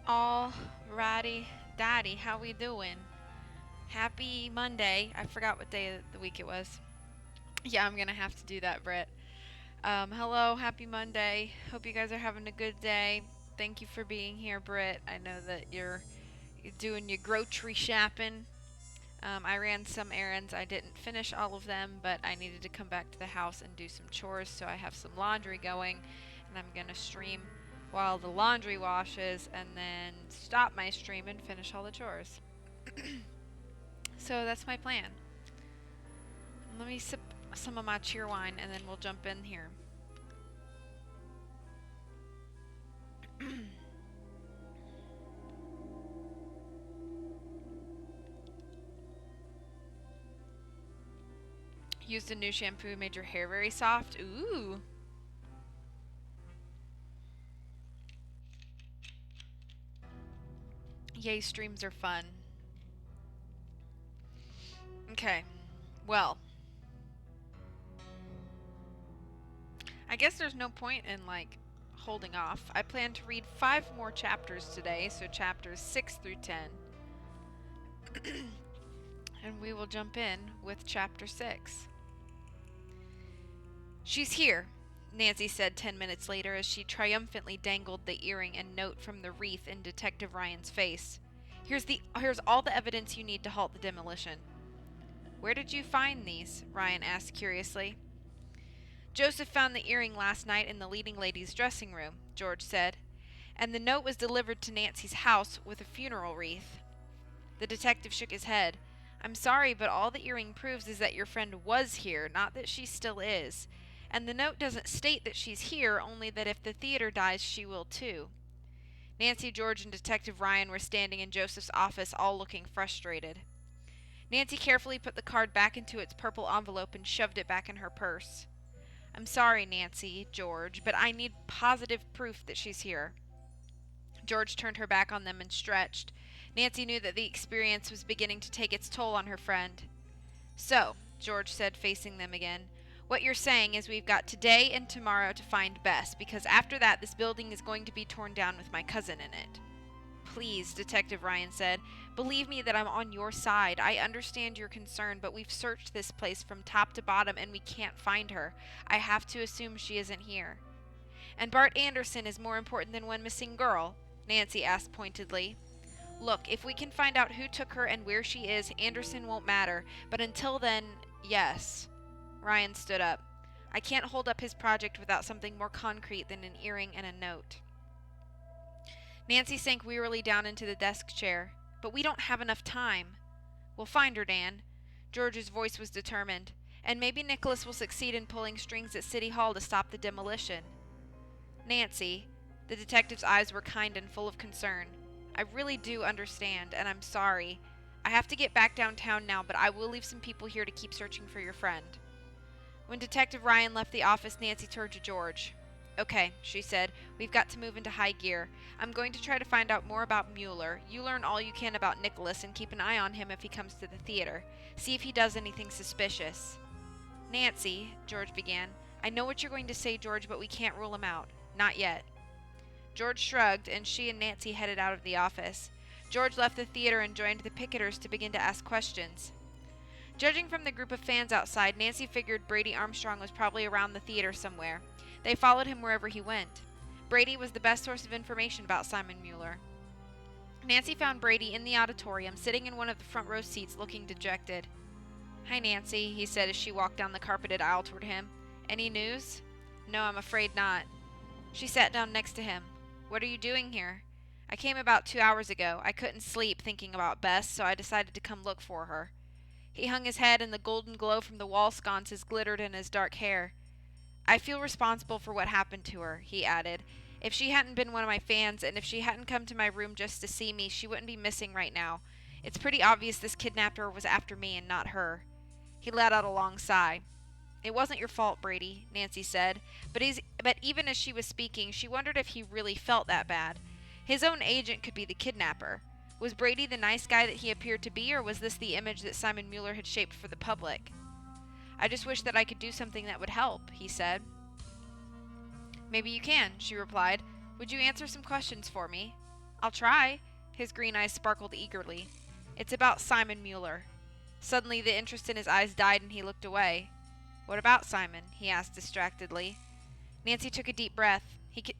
Alrighty, Daddy, how we doing? Happy Monday. I forgot what day of the week it was. Yeah, I'm gonna have to do that, Britt. Hello, happy Monday. Hope you guys are having a good day. Thank you for being here, Britt. I know that you're doing your grocery shopping. I ran some errands. I didn't finish all of them, but I needed to come back to the house and do some chores, so I have some laundry going, and I'm gonna stream while the laundry washes and then stop my stream and finish all the chores. So that's my plan. Let me sip some of my cheer wine and then we'll jump in here. Used a new shampoo, made your hair very soft. Ooh. Yay, streams are fun. Okay. Well, I guess there's no point in holding off. I plan to read 5 more chapters today, so chapters 6 through 10. And we will jump in with chapter 6. She's here, Nancy said 10 minutes later as she triumphantly dangled the earring and note from the wreath in Detective Ryan's face. Here's all the evidence you need to halt the demolition. Where did you find these? Ryan asked curiously. Joseph found the earring last night in the leading lady's dressing room, George said, and the note was delivered to Nancy's house with a funeral wreath. The detective shook his head. I'm sorry, but all the earring proves is that your friend was here, not that she still is. And the note doesn't state that she's here, only that if the theater dies, she will too. Nancy, George, and Detective Ryan were standing in Joseph's office, all looking frustrated. Nancy carefully put the card back into its purple envelope and shoved it back in her purse. I'm sorry, Nancy, George, but I need positive proof that she's here. George turned her back on them and stretched. Nancy knew that the experience was beginning to take its toll on her friend. So, George said, facing them again, what you're saying is we've got today and tomorrow to find Bess, because after that this building is going to be torn down with my cousin in it. Please, Detective Ryan said, believe me that I'm on your side. I understand your concern, but we've searched this place from top to bottom and we can't find her. I have to assume she isn't here. And Bart Anderson is more important than one missing girl? Nancy asked pointedly. Look, if we can find out who took her and where she is, Anderson won't matter, but until then, yes. Ryan stood up. I can't hold up his project without something more concrete than an earring and a note. Nancy sank wearily down into the desk chair. But we don't have enough time. We'll find her, Dan. George's voice was determined. And maybe Nicholas will succeed in pulling strings at City Hall to stop the demolition. Nancy, the detective's eyes were kind and full of concern. I really do understand, and I'm sorry. I have to get back downtown now, but I will leave some people here to keep searching for your friend. When Detective Ryan left the office, Nancy turned to George. Okay, she said, we've got to move into high gear. I'm going to try to find out more about Mueller. You learn all you can about Nicholas and keep an eye on him if he comes to the theater. See if he does anything suspicious. Nancy, George began. I know what you're going to say, George, but we can't rule him out. Not yet. George shrugged, and she and Nancy headed out of the office. George left the theater and joined the picketers to begin to ask questions. Judging from the group of fans outside, Nancy figured Brady Armstrong was probably around the theater somewhere. They followed him wherever he went. Brady was the best source of information about Simon Mueller. Nancy found Brady in the auditorium, sitting in one of the front row seats, looking dejected. Hi, Nancy, he said as she walked down the carpeted aisle toward him. Any news? No, I'm afraid not. She sat down next to him. What are you doing here? I came about 2 hours ago. I couldn't sleep thinking about Bess, so I decided to come look for her. He hung his head, and the golden glow from the wall sconces glittered in his dark hair. I feel responsible for what happened to her, he added. If she hadn't been one of my fans, and if she hadn't come to my room just to see me, she wouldn't be missing right now. It's pretty obvious this kidnapper was after me and not her. He let out a long sigh. It wasn't your fault, Brady, Nancy said, but even as she was speaking, she wondered if he really felt that bad. His own agent could be the kidnapper. Was Brady the nice guy that he appeared to be, or was this the image that Simon Mueller had shaped for the public? I just wish that I could do something that would help, he said. Maybe you can, she replied. Would you answer some questions for me? I'll try. His green eyes sparkled eagerly. It's about Simon Mueller. Suddenly the interest in his eyes died and he looked away. What about Simon? He asked distractedly. Nancy took a deep breath.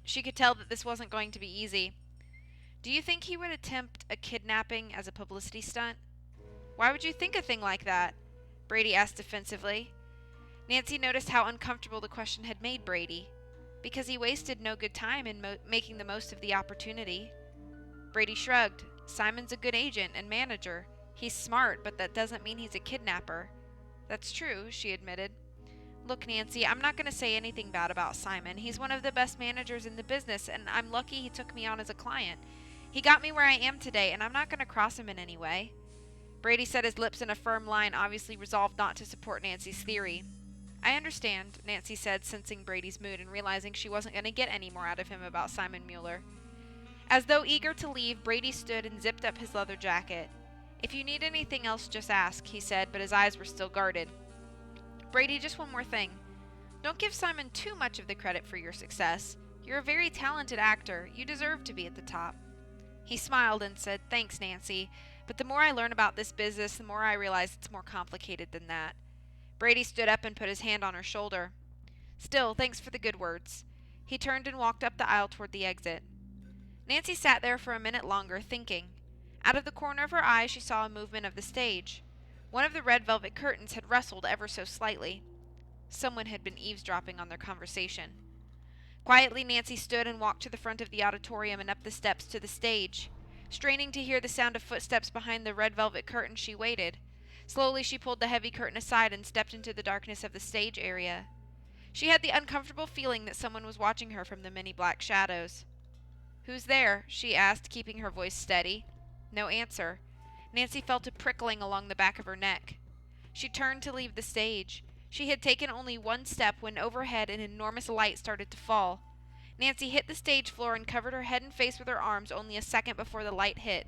She could tell that this wasn't going to be easy. Do you think he would attempt a kidnapping as a publicity stunt? Why would you think a thing like that? Brady asked defensively. Nancy noticed how uncomfortable the question had made Brady. Because he wasted no good time in making the most of the opportunity. Brady shrugged. Simon's a good agent and manager. He's smart, but that doesn't mean he's a kidnapper. That's true, she admitted. Look, Nancy, I'm not going to say anything bad about Simon. He's one of the best managers in the business, and I'm lucky he took me on as a client. He got me where I am today, and I'm not going to cross him in any way. Brady set his lips in a firm line, obviously resolved not to support Nancy's theory. I understand, Nancy said, sensing Brady's mood and realizing she wasn't going to get any more out of him about Simon Mueller. As though eager to leave, Brady stood and zipped up his leather jacket. If you need anything else, just ask, he said, but his eyes were still guarded. Brady, just one more thing. Don't give Simon too much of the credit for your success. You're a very talented actor. You deserve to be at the top. He smiled and said, Thanks, Nancy, but the more I learn about this business, the more I realize it's more complicated than that. Brady stood up and put his hand on her shoulder. Still, thanks for the good words. He turned and walked up the aisle toward the exit. Nancy sat there for a minute longer, thinking. Out of the corner of her eye, she saw a movement of the stage. One of the red velvet curtains had rustled ever so slightly. Someone had been eavesdropping on their conversation. Quietly, Nancy stood and walked to the front of the auditorium and up the steps to the stage. Straining to hear the sound of footsteps behind the red velvet curtain, she waited. Slowly, she pulled the heavy curtain aside and stepped into the darkness of the stage area. She had the uncomfortable feeling that someone was watching her from the many black shadows. Who's there? She asked, keeping her voice steady. No answer. Nancy felt a prickling along the back of her neck. She turned to leave the stage. She had taken only one step when overhead an enormous light started to fall. Nancy hit the stage floor and covered her head and face with her arms only a second before the light hit.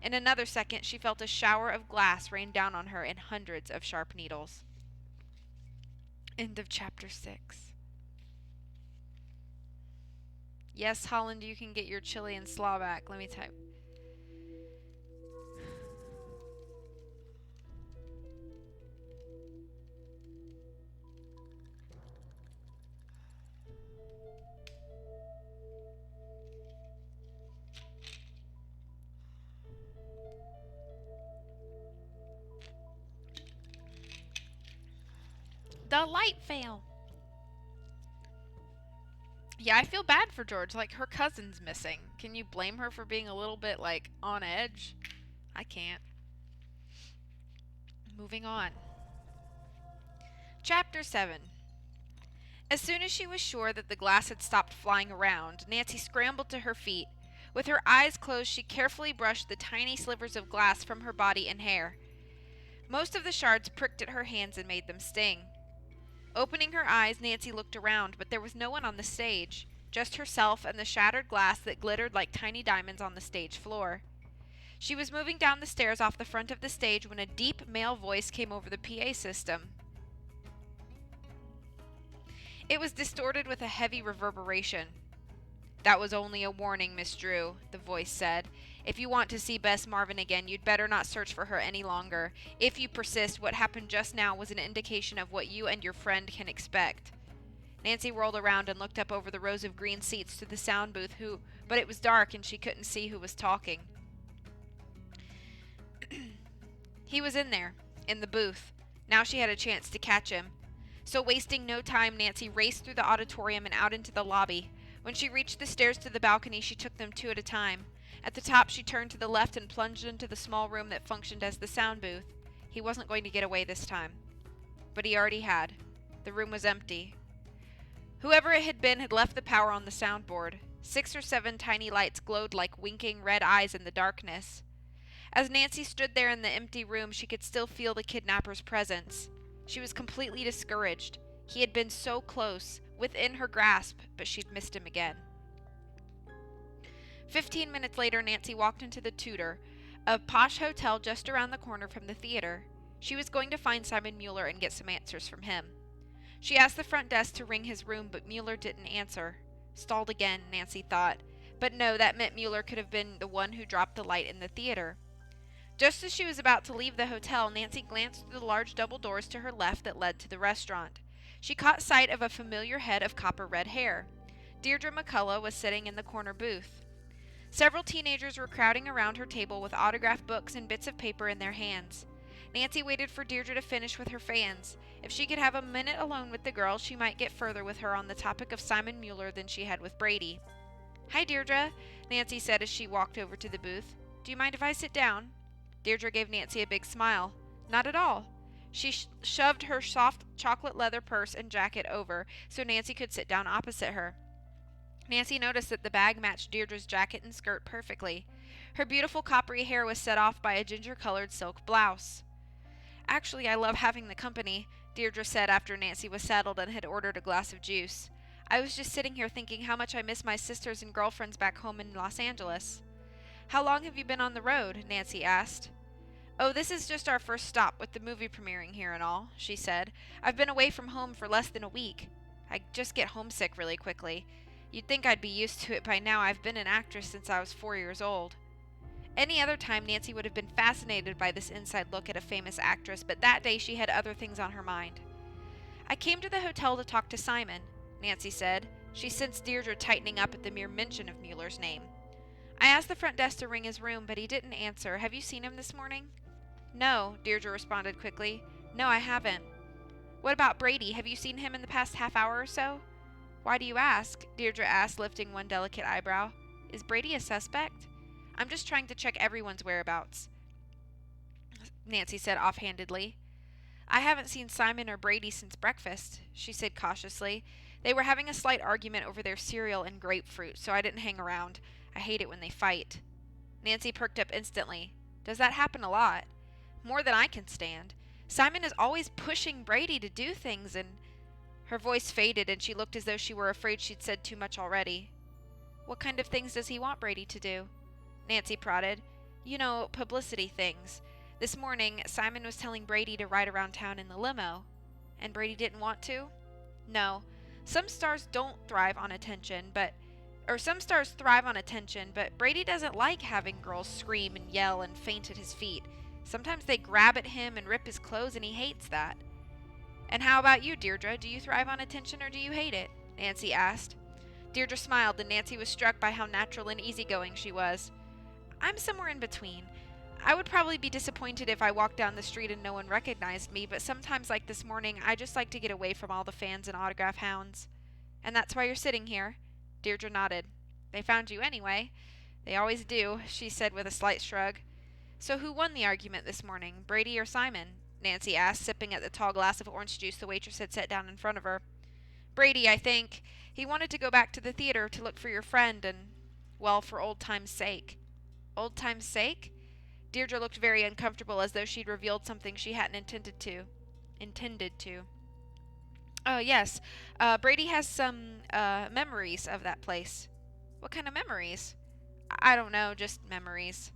In another second, she felt a shower of glass rain down on her in hundreds of sharp needles. End of chapter 6. Yes, Holland, you can get your chili and slaw back. Let me type. The light fell. Yeah, I feel bad for George. Like, her cousin's missing. Can you blame her for being a little bit, like, on edge? I can't. Moving on. Chapter 7. As soon as she was sure that the glass had stopped flying around, Nancy scrambled to her feet. With her eyes closed, she carefully brushed the tiny slivers of glass from her body and hair. Most of the shards pricked at her hands and made them sting. Opening her eyes, Nancy looked around, but there was no one on the stage, just herself and the shattered glass that glittered like tiny diamonds on the stage floor. She was moving down the stairs off the front of the stage when a deep male voice came over the PA system. It was distorted with a heavy reverberation. That was only a warning, Miss Drew, the voice said. If you want to see Bess Marvin again, you'd better not search for her any longer. If you persist, what happened just now was an indication of what you and your friend can expect. Nancy whirled around and looked up over the rows of green seats to the sound booth, but it was dark and she couldn't see who was talking. He was in there, in the booth. Now she had a chance to catch him. So wasting no time, Nancy raced through the auditorium and out into the lobby. When she reached the stairs to the balcony, she took them two at a time. At the top, she turned to the left and plunged into the small room that functioned as the sound booth. He wasn't going to get away this time. But he already had. The room was empty. Whoever it had been had left the power on the soundboard. 6 or 7 tiny lights glowed like winking red eyes in the darkness. As Nancy stood there in the empty room, she could still feel the kidnapper's presence. She was completely discouraged. He had been so close, within her grasp, but she'd missed him again. 15 minutes later, Nancy walked into the Tudor, a posh hotel just around the corner from the theater. She was going to find Simon Mueller and get some answers from him. She asked the front desk to ring his room, but Mueller didn't answer. Stalled again, Nancy thought. But no, that meant Mueller could have been the one who dropped the light in the theater. Just as she was about to leave the hotel, Nancy glanced through the large double doors to her left that led to the restaurant. She caught sight of a familiar head of copper-red hair. Deirdre McCullough was sitting in the corner booth. Several teenagers were crowding around her table with autographed books and bits of paper in their hands. Nancy waited for Deirdre to finish with her fans. If she could have a minute alone with the girl, she might get further with her on the topic of Simon Mueller than she had with Brady. "Hi, Deirdre," Nancy said as she walked over to the booth. "Do you mind if I sit down?" Deirdre gave Nancy a big smile. "Not at all." She shoved her soft chocolate leather purse and jacket over so Nancy could sit down opposite her. Nancy noticed that the bag matched Deirdre's jacket and skirt perfectly. Her beautiful coppery hair was set off by a ginger-colored silk blouse. "Actually, I love having the company," Deirdre said after Nancy was saddled and had ordered a glass of juice. "I was just sitting here thinking how much I miss my sisters and girlfriends back home in Los Angeles." "How long have you been on the road?" Nancy asked. "Oh, this is just our first stop with the movie premiering here and all," she said. "I've been away from home for less than a week. I just get homesick really quickly. You'd think I'd be used to it by now. I've been an actress since I was 4 years old." Any other time, Nancy would have been fascinated by this inside look at a famous actress, but that day she had other things on her mind. "I came to the hotel to talk to Simon," Nancy said. She sensed Deirdre tightening up at the mere mention of Mueller's name. "I asked the front desk to ring his room, but he didn't answer. Have you seen him this morning?" "No," Deirdre responded quickly. "No, I haven't." "What about Brady? Have you seen him in the past half hour or so?" "Why do you ask?" Deirdre asked, lifting one delicate eyebrow. "Is Brady a suspect?" "I'm just trying to check everyone's whereabouts," Nancy said offhandedly. "I haven't seen Simon or Brady since breakfast," she said cautiously. "They were having a slight argument over their cereal and grapefruit, so I didn't hang around. I hate it when they fight." Nancy perked up instantly. "Does that happen a lot?" "More than I can stand. Simon is always pushing Brady to do things, and—" Her voice faded, and she looked as though she were afraid she'd said too much already. "What kind of things does he want Brady to do?" Nancy prodded. "You know, publicity things. This morning, Simon was telling Brady to ride around town in the limo." "And Brady didn't want to?" "No. Some stars thrive on attention, but Brady doesn't like having girls scream and yell and faint at his feet. Sometimes they grab at him and rip his clothes, and he hates that." "And how about you, Deirdre? Do you thrive on attention or do you hate it?" Nancy asked. Deirdre smiled, and Nancy was struck by how natural and easygoing she was. "I'm somewhere in between. I would probably be disappointed if I walked down the street and no one recognized me, but sometimes, like this morning, I just like to get away from all the fans and autograph hounds." "And that's why you're sitting here?" Deirdre nodded. "They found you anyway." "They always do," she said with a slight shrug. "So who won the argument this morning, Brady or Simon?" Nancy asked, sipping at the tall glass of orange juice the waitress had set down in front of her. "Brady, I think. He wanted to go back to the theater to look for your friend and, well, for old time's sake." "Old time's sake?" Deirdre looked very uncomfortable, as though she'd revealed something she hadn't intended to. "Oh, yes. Brady has some, memories of that place." "What kind of memories?" "I don't know, just memories."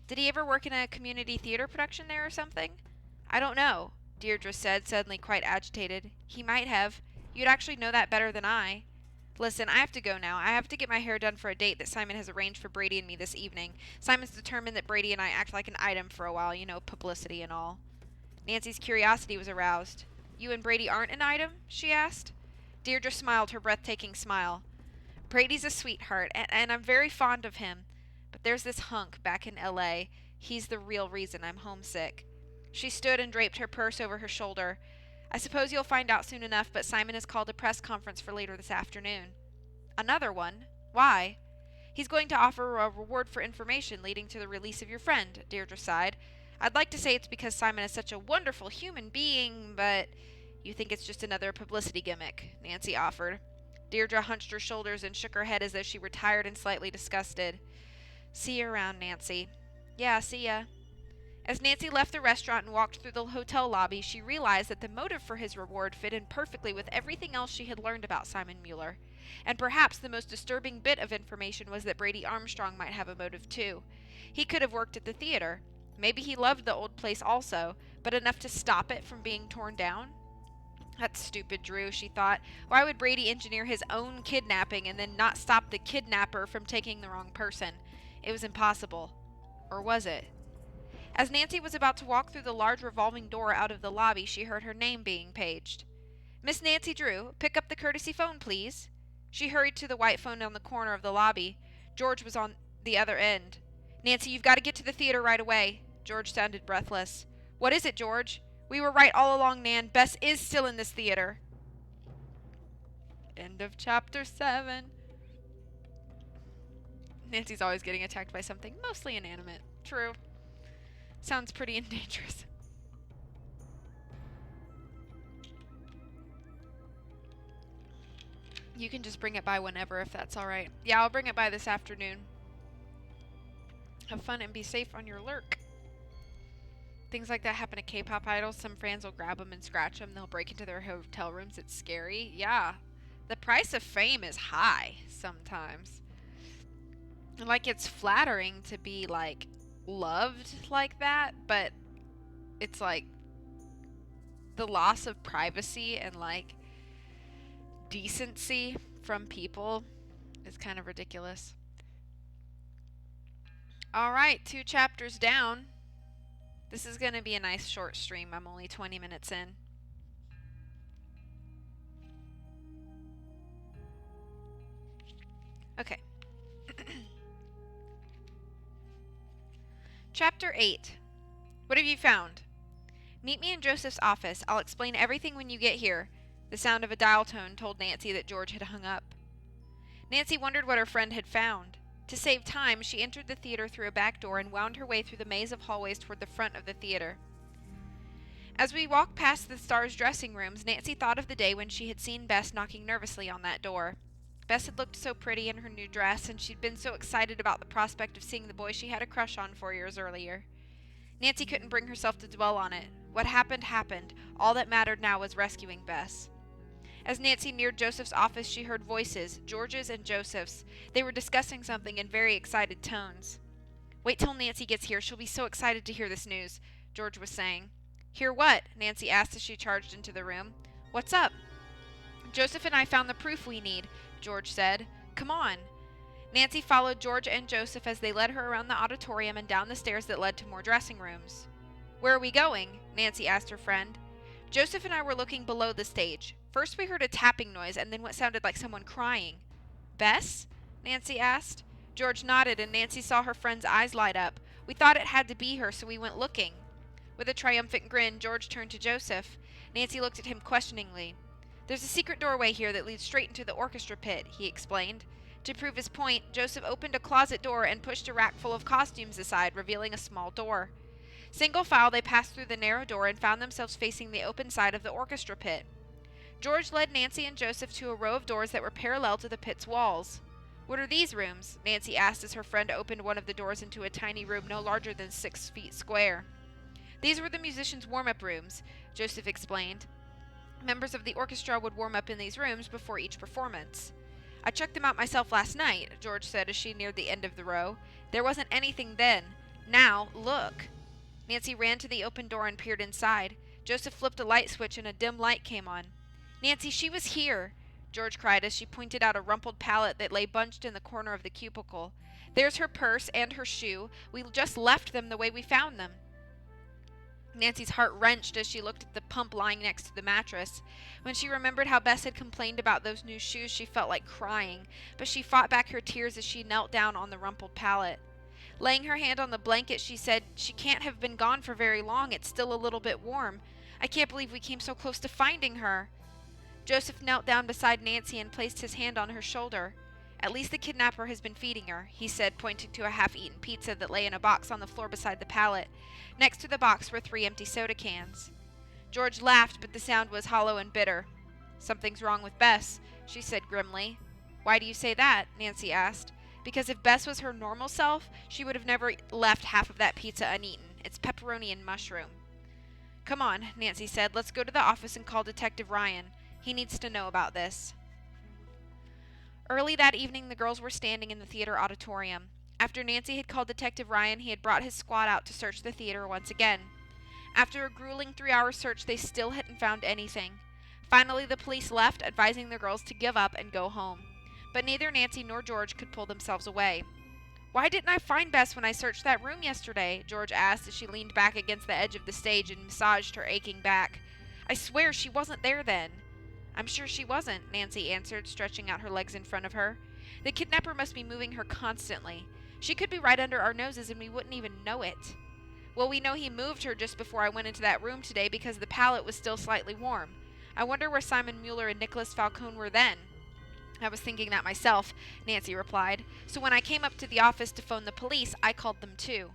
"Did he ever work in a community theater production there or something?" "I don't know," Deirdre said, suddenly quite agitated. "He might have. You'd actually know that better than I. Listen, I have to go now. I have to get my hair done for a date that Simon has arranged for Brady and me this evening. Simon's determined that Brady and I act like an item for a while, you know, publicity and all." Nancy's curiosity was aroused. "You and Brady aren't an item?" she asked. Deirdre smiled her breathtaking smile. "Brady's a sweetheart, and I'm very fond of him. But there's this hunk back in L.A. He's the real reason I'm homesick." She stood and draped her purse over her shoulder. "I suppose you'll find out soon enough, but Simon has called a press conference for later this afternoon." "Another one? Why?" "He's going to offer a reward for information leading to the release of your friend," Deirdre sighed. "I'd like to say it's because Simon is such a wonderful human being, but—" "You think it's just another publicity gimmick," Nancy offered. Deirdre hunched her shoulders and shook her head as though she were tired and slightly disgusted. "See you around, Nancy." "Yeah, see ya." As Nancy left the restaurant and walked through the hotel lobby, she realized that the motive for his reward fit in perfectly with everything else she had learned about Simon Mueller. And perhaps the most disturbing bit of information was that Brady Armstrong might have a motive too. He could have worked at the theater. Maybe he loved the old place also, but enough to stop it from being torn down. That's stupid, Drew, she thought. Why would Brady engineer his own kidnapping and then not stop the kidnapper from taking the wrong person? It was impossible. Or was it? As Nancy was about to walk through the large revolving door out of the lobby, she heard her name being paged. Miss Nancy Drew, pick up the courtesy phone, please. She hurried to the white phone on the corner of the lobby. George was on the other end. Nancy, you've got to get to the theater right away. George sounded breathless. What is it, George? We were right all along, Nan. Bess is still in this theater. End of chapter 7. Nancy's always getting attacked by something mostly inanimate. True. Sounds pretty dangerous. You can just bring it by whenever if that's alright. Yeah, I'll bring it by this afternoon. Have fun and be safe on your lurk. Things like that happen to K-pop idols. Some fans will grab them and scratch them. They'll break into their hotel rooms. It's scary. Yeah. The price of fame is high sometimes. Like, it's flattering to be, like, loved like that, but it's, like, the loss of privacy and, like, decency from people is kind of ridiculous. Alright, 2 chapters down. This is going to be a nice short stream. I'm only 20 minutes in. Okay. Chapter 8. What have you found? Meet me in Joseph's office. I'll explain everything when you get here. The sound of a dial tone told Nancy that George had hung up. Nancy wondered what her friend had found. To save time, she entered the theater through a back door and wound her way through the maze of hallways toward the front of the theater. As we walked past the stars' dressing rooms, Nancy thought of the day when she had seen Bess knocking nervously on that door. Bess had looked so pretty in her new dress, and she'd been so excited about the prospect of seeing the boy she had a crush on 4 years earlier. Nancy couldn't bring herself to dwell on it. What happened, happened. All that mattered now was rescuing Bess. As Nancy neared Joseph's office, she heard voices, George's and Joseph's. They were discussing something in very excited tones. Wait till Nancy gets here. She'll be so excited to hear this news, George was saying. Hear what? Nancy asked as she charged into the room. What's up? Joseph and I found the proof we need, George said. Come on. Nancy followed George and Joseph as they led her around the auditorium and down the stairs that led to more dressing rooms. Where are we going? Nancy asked her friend. Joseph and I were looking below the stage. First we heard a tapping noise and then what sounded like someone crying. Bess? Nancy asked. George nodded and Nancy saw her friend's eyes light up. We thought it had to be her, so we went looking. With a triumphant grin, George turned to Joseph. Nancy looked at him questioningly. There's a secret doorway here that leads straight into the orchestra pit, he explained. To prove his point, Joseph opened a closet door and pushed a rack full of costumes aside, revealing a small door. Single file, they passed through the narrow door and found themselves facing the open side of the orchestra pit. George led Nancy and Joseph to a row of doors that were parallel to the pit's walls. What are these rooms? Nancy asked as her friend opened one of the doors into a tiny room no larger than 6 feet square. These were the musicians' warm-up rooms, Joseph explained. Members of the orchestra would warm up in these rooms before each performance. I checked them out myself last night, George said as she neared the end of the row. There wasn't anything then. Now, look. Nancy ran to the open door and peered inside. Joseph flipped a light switch and a dim light came on. Nancy, she was here, George cried as she pointed out a rumpled pallet that lay bunched in the corner of the cubicle. There's her purse and her shoe. We just left them the way we found them. Nancy's heart wrenched as she looked at the pump lying next to the mattress. When she remembered how Bess had complained about those new shoes, she felt like crying, but she fought back her tears as she knelt down on the rumpled pallet. Laying her hand on the blanket, she said, She can't have been gone for very long. It's still a little bit warm. I can't believe we came so close to finding her. Joseph knelt down beside Nancy and placed his hand on her shoulder. At least the kidnapper has been feeding her, he said, pointing to a half-eaten pizza that lay in a box on the floor beside the pallet. Next to the box were 3 empty soda cans. George laughed, but the sound was hollow and bitter. Something's wrong with Bess, she said grimly. Why do you say that? Nancy asked. Because if Bess was her normal self, she would have never left half of that pizza uneaten. It's pepperoni and mushroom. Come on, Nancy said. Let's go to the office and call Detective Ryan. He needs to know about this. Early that evening, the girls were standing in the theater auditorium. After Nancy had called Detective Ryan, he had brought his squad out to search the theater once again. After a grueling 3-hour search, they still hadn't found anything. Finally, the police left, advising the girls to give up and go home. But neither Nancy nor George could pull themselves away. "Why didn't I find Bess when I searched that room yesterday?" George asked as she leaned back against the edge of the stage and massaged her aching back. "I swear she wasn't there then." "I'm sure she wasn't," Nancy answered, stretching out her legs in front of her. "The kidnapper must be moving her constantly. She could be right under our noses and we wouldn't even know it." "Well, we know he moved her just before I went into that room today because the pallet was still slightly warm. I wonder where Simon Mueller and Nicholas Falcone were then." "I was thinking that myself," Nancy replied. "So when I came up to the office to phone the police, I called them too."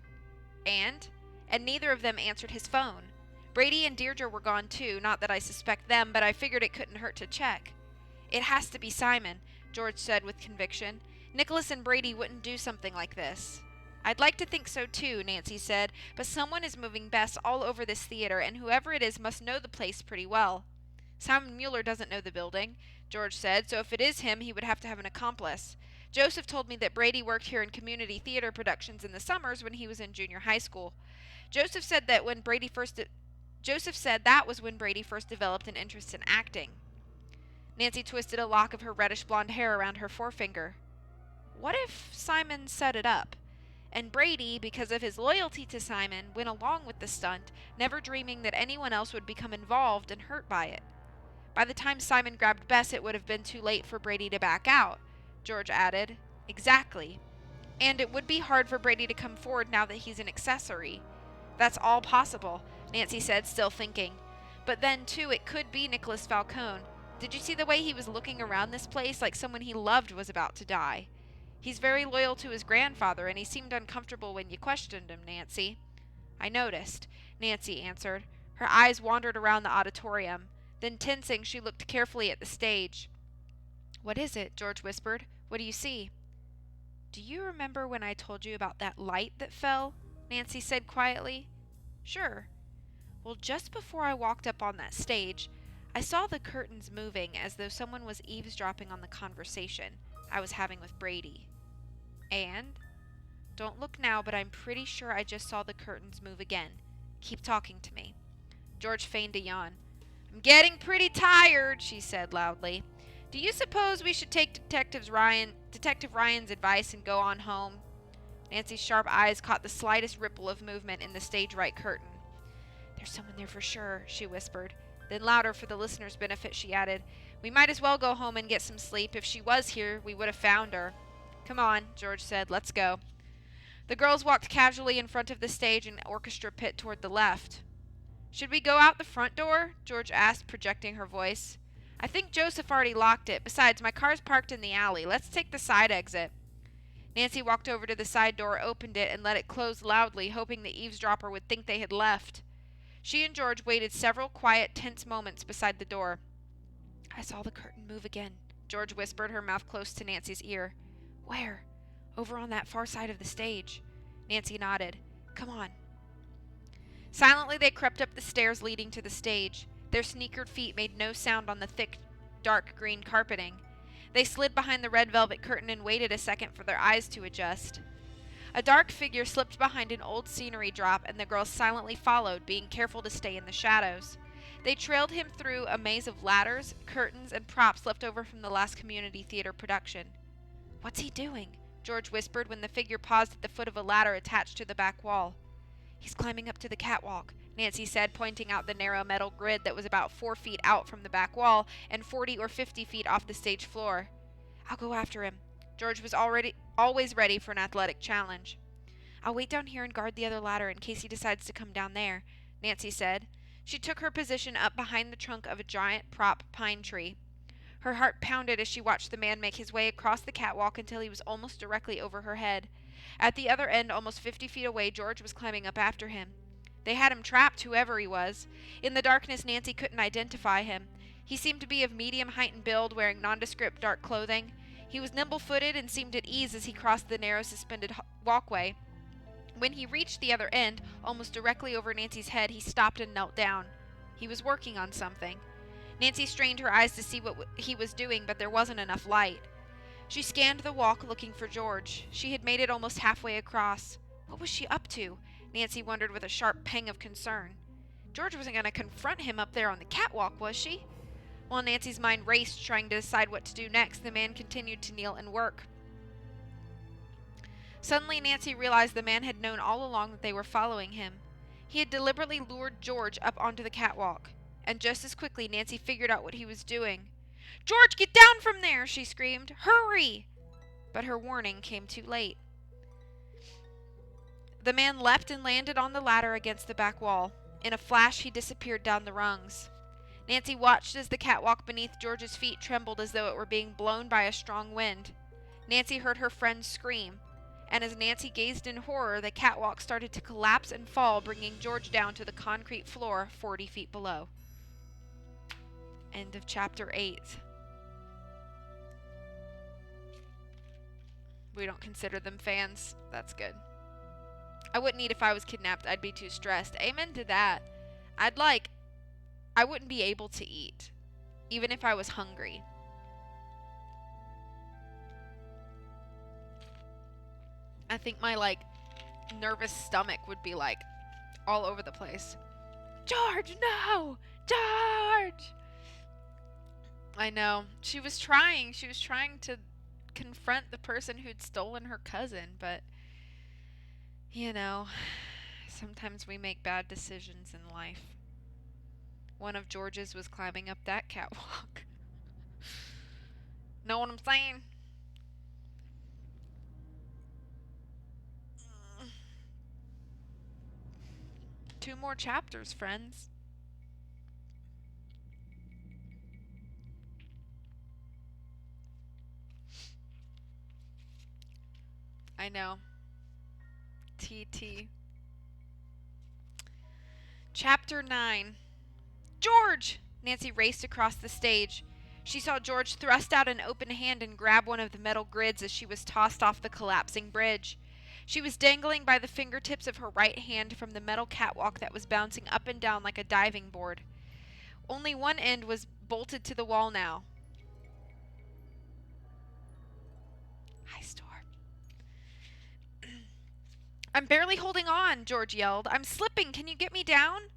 And neither of them answered his phone. Brady and Deirdre were gone too, not that I suspect them, but I figured it couldn't hurt to check. "It has to be Simon," George said with conviction. "Nicholas and Brady wouldn't do something like this." "I'd like to think so too," Nancy said, "but someone is moving Bess all over this theater, and whoever it is must know the place pretty well." "Simon Mueller doesn't know the building," George said, "so if it is him, he would have to have an accomplice. Joseph told me that Brady worked here in community theater productions in the summers when he was in junior high school. Joseph said that was when Brady first developed an interest in acting." Nancy twisted a lock of her reddish blonde hair around her forefinger. "What if Simon set it up? And Brady, because of his loyalty to Simon, went along with the stunt, never dreaming that anyone else would become involved and hurt by it. By the time Simon grabbed Bess, it would have been too late for Brady to back out," George added. "Exactly. And it would be hard for Brady to come forward now that he's an accessory." "That's all possible," Nancy said, still thinking. "But then, too, it could be Nicholas Falcone. Did you see the way he was looking around this place like someone he loved was about to die? He's very loyal to his grandfather, and he seemed uncomfortable when you questioned him, Nancy." "I noticed," Nancy answered. Her eyes wandered around the auditorium. Then, tensing, she looked carefully at the stage. "What is it?" George whispered. "What do you see?" "Do you remember when I told you about that light that fell?" Nancy said quietly. "Sure." "Well, just before I walked up on that stage, I saw the curtains moving as though someone was eavesdropping on the conversation I was having with Brady." "And?" "Don't look now, but I'm pretty sure I just saw the curtains move again. Keep talking to me." George feigned a yawn. "I'm getting pretty tired," she said loudly. "Do you suppose we should take Detective Ryan's advice and go on home?" Nancy's sharp eyes caught the slightest ripple of movement in the stage-right curtain. "There's someone there for sure," she whispered. Then louder for the listeners' benefit, she added, "We might as well go home and get some sleep. If she was here, we would have found her." "Come on," George said. "Let's go." The girls walked casually in front of the stage and orchestra pit toward the left. "Should we go out the front door?" George asked, projecting her voice. "I think Joseph already locked it. Besides, my car's parked in the alley. Let's take the side exit." Nancy walked over to the side door, opened it, and let it close loudly, hoping the eavesdropper would think they had left. She and George waited several quiet, tense moments beside the door. "I saw the curtain move again," George whispered, her mouth close to Nancy's ear. "Where?" "Over on that far side of the stage." Nancy nodded. "Come on." Silently they crept up the stairs leading to the stage. Their sneakered feet made no sound on the thick, dark green carpeting. They slid behind the red velvet curtain and waited a second for their eyes to adjust. A dark figure slipped behind an old scenery drop, and the girls silently followed, being careful to stay in the shadows. They trailed him through a maze of ladders, curtains, and props left over from the last community theater production. "What's he doing?" George whispered when the figure paused at the foot of a ladder attached to the back wall. "He's climbing up to the catwalk," Nancy said, pointing out the narrow metal grid that was about 4 feet out from the back wall and 40 or 50 feet off the stage floor. "I'll go after him." George was always ready for an athletic challenge. "I'll wait down here and guard the other ladder in case he decides to come down there," Nancy said. She took her position up behind the trunk of a giant prop pine tree. Her heart pounded as she watched the man make his way across the catwalk until he was almost directly over her head. At the other end, almost 50 feet away, George was climbing up after him. They had him trapped, whoever he was. In the darkness, Nancy couldn't identify him. He seemed to be of medium height and build, wearing nondescript dark clothing. He was nimble-footed and seemed at ease as he crossed the narrow suspended walkway. When he reached the other end, almost directly over Nancy's head, he stopped and knelt down. He was working on something. Nancy strained her eyes to see what he was doing, but there wasn't enough light. She scanned the walk looking for George. She had made it almost halfway across. What was she up to? Nancy wondered with a sharp pang of concern. George wasn't going to confront him up there on the catwalk, was she? While Nancy's mind raced, trying to decide what to do next, the man continued to kneel and work. Suddenly, Nancy realized the man had known all along that they were following him. He had deliberately lured George up onto the catwalk, and just as quickly Nancy figured out what he was doing. "George, get down from there!" she screamed. "Hurry!" But her warning came too late. The man leapt and landed on the ladder against the back wall. In a flash, he disappeared down the rungs. Nancy watched as the catwalk beneath George's feet trembled as though it were being blown by a strong wind. Nancy heard her friend scream, and as Nancy gazed in horror, the catwalk started to collapse and fall, bringing George down to the concrete floor 40 feet below. End of chapter 8. We don't consider them fans. That's good. I wouldn't eat if I was kidnapped. I'd be too stressed. Amen to that. I wouldn't be able to eat, even if I was hungry. I think my, nervous stomach would be, all over the place. "George, no! George!" I know. She was trying to confront the person who'd stolen her cousin, but, sometimes we make bad decisions in life. One of George's was climbing up that catwalk. Know what I'm saying? Two more chapters, friends. I know. TT. Chapter 9. "George!" Nancy raced across the stage. She saw George thrust out an open hand and grab one of the metal grids as she was tossed off the collapsing bridge. She was dangling by the fingertips of her right hand from the metal catwalk that was bouncing up and down like a diving board. Only one end was bolted to the wall now. Hi, Storm. "I'm barely holding on," George yelled. "I'm slipping. Can you get me down?"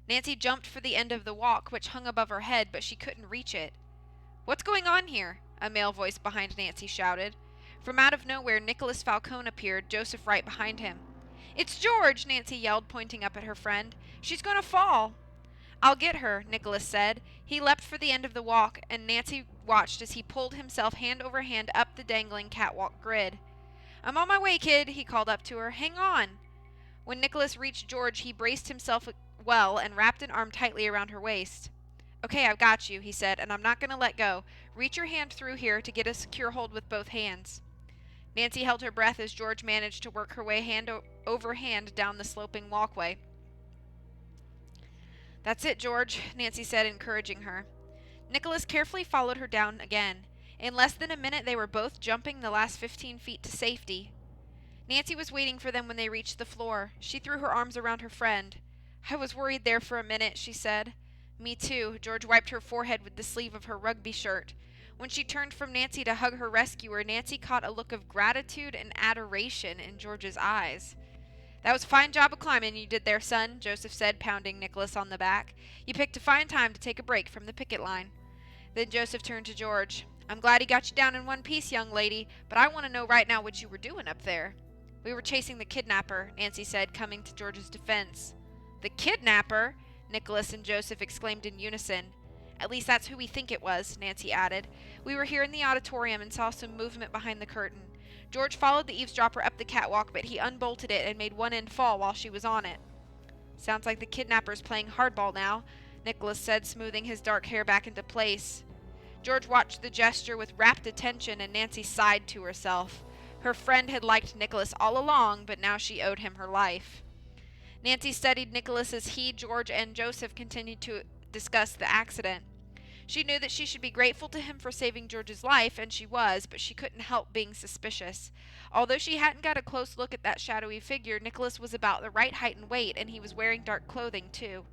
Nancy jumped for the end of the walk, which hung above her head, but she couldn't reach it. "What's going on here?" a male voice behind Nancy shouted. From out of nowhere, Nicholas Falcone appeared, Joseph right behind him. "It's George!" Nancy yelled, pointing up at her friend. "She's going to fall." "I'll get her," Nicholas said. He leapt for the end of the walk, and Nancy watched as he pulled himself hand over hand up the dangling catwalk grid. "I'm on my way, kid," he called up to her. "Hang on." When Nicholas reached George, he braced himself well and wrapped an arm tightly around her waist. "Okay, I've got you," he said, "and I'm not going to let go. Reach your hand through here to get a secure hold with both hands." Nancy held her breath as George managed to work her way hand over hand down the sloping walkway. "That's it, George," Nancy said, encouraging her. Nicholas carefully followed her down again. In less than a minute, they were both jumping the last 15 feet to safety. Nancy was waiting for them when they reached the floor. She threw her arms around her friend. "I was worried there for a minute," she said. "Me too." George wiped her forehead with the sleeve of her rugby shirt. When she turned from Nancy to hug her rescuer, Nancy caught a look of gratitude and adoration in George's eyes. "That was a fine job of climbing you did there, son," Joseph said, pounding Nicholas on the back. "You picked a fine time to take a break from the picket line." Then Joseph turned to George. "I'm glad he got you down in one piece, young lady, but I want to know right now what you were doing up there." "We were chasing the kidnapper," Nancy said, coming to George's defense. "The kidnapper?" Nicholas and Joseph exclaimed in unison. "At least that's who we think it was," Nancy added. "We were here in the auditorium and saw some movement behind the curtain. George followed the eavesdropper up the catwalk, but he unbolted it and made one end fall while she was on it." "Sounds like the kidnapper's playing hardball now," Nicholas said, smoothing his dark hair back into place. George watched the gesture with rapt attention, and Nancy sighed to herself. Her friend had liked Nicholas all along, but now she owed him her life. Nancy studied Nicholas as he, George, and Joseph continued to discuss the accident. She knew that she should be grateful to him for saving George's life, and she was, but she couldn't help being suspicious. Although she hadn't got a close look at that shadowy figure, Nicholas was about the right height and weight, and he was wearing dark clothing, too.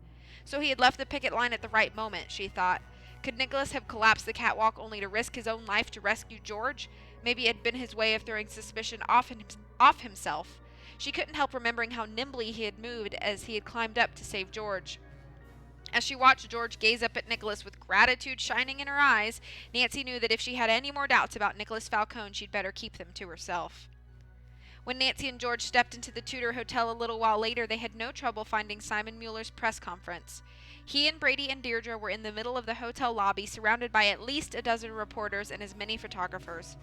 So he had left the picket line at the right moment, she thought. Could Nicholas have collapsed the catwalk only to risk his own life to rescue George? Maybe it had been his way of throwing suspicion off himself. She couldn't help remembering how nimbly he had moved as he had climbed up to save George. As she watched George gaze up at Nicholas with gratitude shining in her eyes, Nancy knew that if she had any more doubts about Nicholas Falcone, she'd better keep them to herself. When Nancy and George stepped into the Tudor Hotel a little while later, they had no trouble finding Simon Mueller's press conference. He and Brady and Deirdre were in the middle of the hotel lobby, surrounded by at least a dozen reporters and as many photographers.